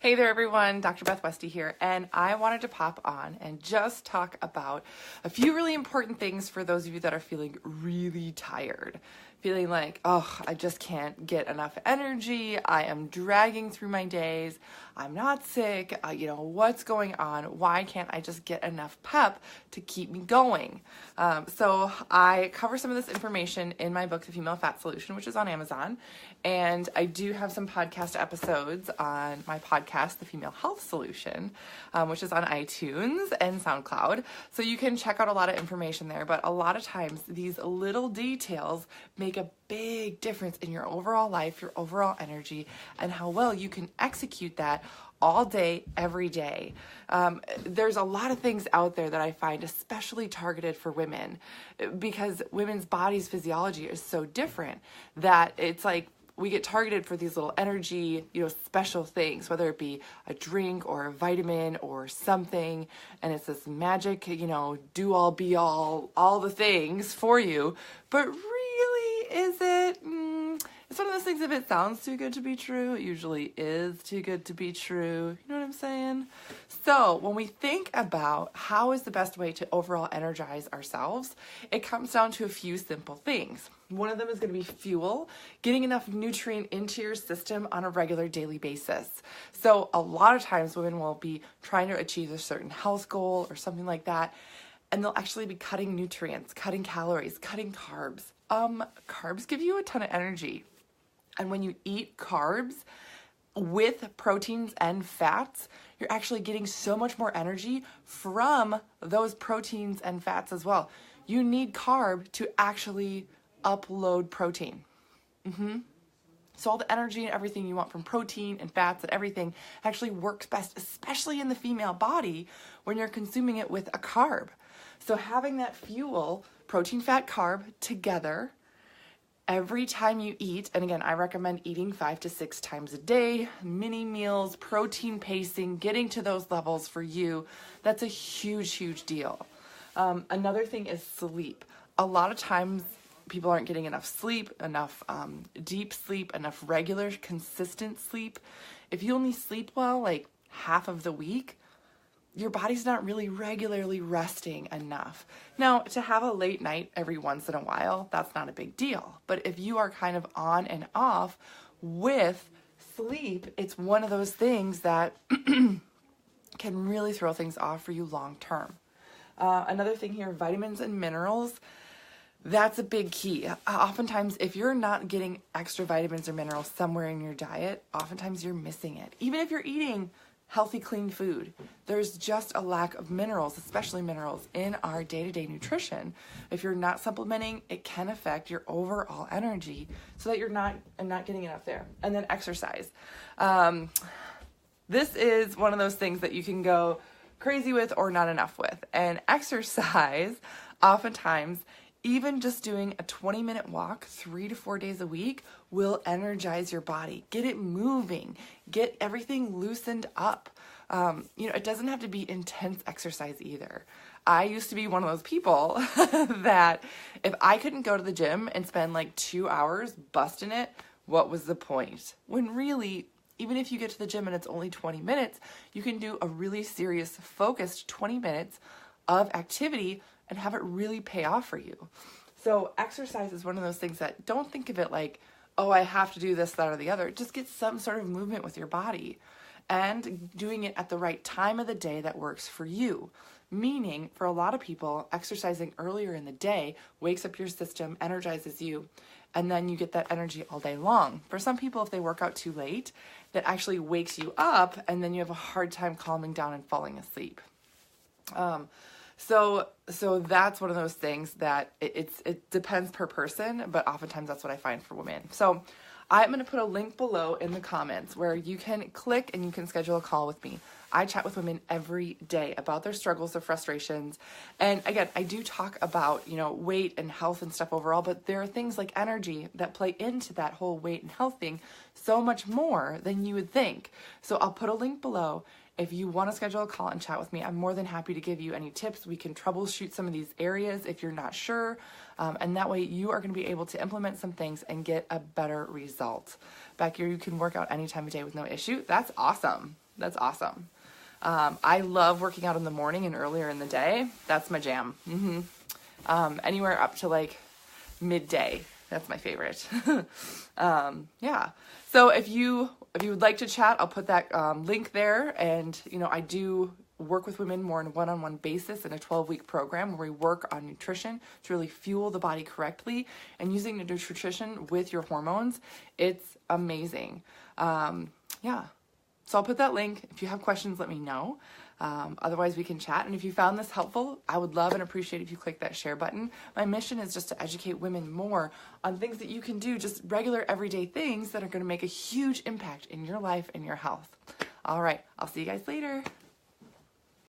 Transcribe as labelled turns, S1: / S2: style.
S1: Hey there, everyone. Dr. Beth Westy here, and I wanted to pop on and just talk about a few really important things for those of you that are feeling really tired. Feeling like, oh, I just can't get enough energy. I am dragging through my days. I'm not sick. What's going on? Why can't I just get enough pep to keep me going? So I cover some of this information in my book, The Female Fat Solution, which is on Amazon. And I do have some podcast episodes on my podcast, The Female Health Solution, which is on iTunes and SoundCloud. So you can check out a lot of information there. But a lot of times, these little details make a big difference in your overall life, your overall energy, and how well you can execute that all day, every day. There's a lot of things out there that I find especially targeted for women because women's bodies' physiology is so different that it's like we get targeted for these little energy, special things, whether it be a drink or a vitamin or something, and it's this magic, do all, be all the things for you. But really, is it? It's one of those things, if it sounds too good to be true, it usually is too good to be true. You know what I'm saying? So when we think about how is the best way to overall energize ourselves, it comes down to a few simple things. One of them is going to be fuel, getting enough nutrient into your system on a regular daily basis. So a lot of times women will be trying to achieve a certain health goal or something like that, and they'll actually be cutting nutrients, cutting calories, cutting carbs. Carbs give you a ton of energy. And when you eat carbs with proteins and fats, you're actually getting so much more energy from those proteins and fats as well. You need carb to actually upload protein. So all the energy and everything you want from protein and fats and everything actually works best, especially in the female body, when you're consuming it with a carb. So having that fuel, protein, fat, carb together every time you eat, and again, I recommend eating 5 to 6 times a day, mini meals, protein pacing, getting to those levels for you, that's a huge, huge deal. Another thing is sleep. A lot of times people aren't getting enough sleep, enough deep sleep, enough regular, consistent sleep. If you only sleep well, like half of the week, your body's not really regularly resting enough. Now, to have a late night every once in a while, that's not a big deal. But if you are kind of on and off with sleep, it's one of those things that can really throw things off for you long term. Another thing here, vitamins and minerals. That's a big key. Oftentimes, if you're not getting extra vitamins or minerals somewhere in your diet, oftentimes you're missing it. Even if you're eating healthy, clean food, there's just a lack of minerals, especially minerals, in our day-to-day nutrition. If you're not supplementing, it can affect your overall energy so that you're not getting enough there. And then exercise. This is one of those things that you can go crazy with or not enough with. And exercise, oftentimes, even just doing a 20-minute walk 3 to 4 days a week will energize your body. Get it moving. Get everything loosened up. It doesn't have to be intense exercise either. I used to be one of those people that if I couldn't go to the gym and spend like 2 hours busting it, what was the point? When really, even if you get to the gym and it's only 20 minutes, you can do a really serious, focused 20 minutes of activity and have it really pay off for you. So exercise is one of those things that don't think of it like, oh, I have to do this, that, or the other. Just get some sort of movement with your body and doing it at the right time of the day that works for you. Meaning, for a lot of people, exercising earlier in the day wakes up your system, energizes you, and then you get that energy all day long. For some people, if they work out too late, that actually wakes you up, and then you have a hard time calming down and falling asleep. So that's one of those things that it depends per person, but oftentimes that's what I find for women. So I'm going to put a link below in the comments where you can click and you can schedule a call with me. I chat with women every day about their struggles, their frustrations. And again, I do talk about, weight and health and stuff overall, but there are things like energy that play into that whole weight and health thing so much more than you would think. So I'll put a link below. If you want to schedule a call and chat with me, I'm more than happy to give you any tips. We can troubleshoot some of these areas if you're not sure. And that way you are going to be able to implement some things and get a better result. Back here, you can work out any time of day with no issue. That's awesome. That's awesome. I love working out in the morning and earlier in the day. That's my jam. Anywhere up to like midday. That's my favorite. Yeah. So if you would like to chat, I'll put that link there. And, you know, I do work with women more on a one-on-one basis in a 12-week program where we work on nutrition to really fuel the body correctly, and using the nutrition with your hormones. It's amazing. Yeah. So I'll put that link. If you have questions, let me know. Otherwise, we can chat. And if you found this helpful, I would love and appreciate if you click that share button. My mission is just to educate women more on things that you can do, just regular everyday things that are going to make a huge impact in your life and your health. All right. I'll see you guys later.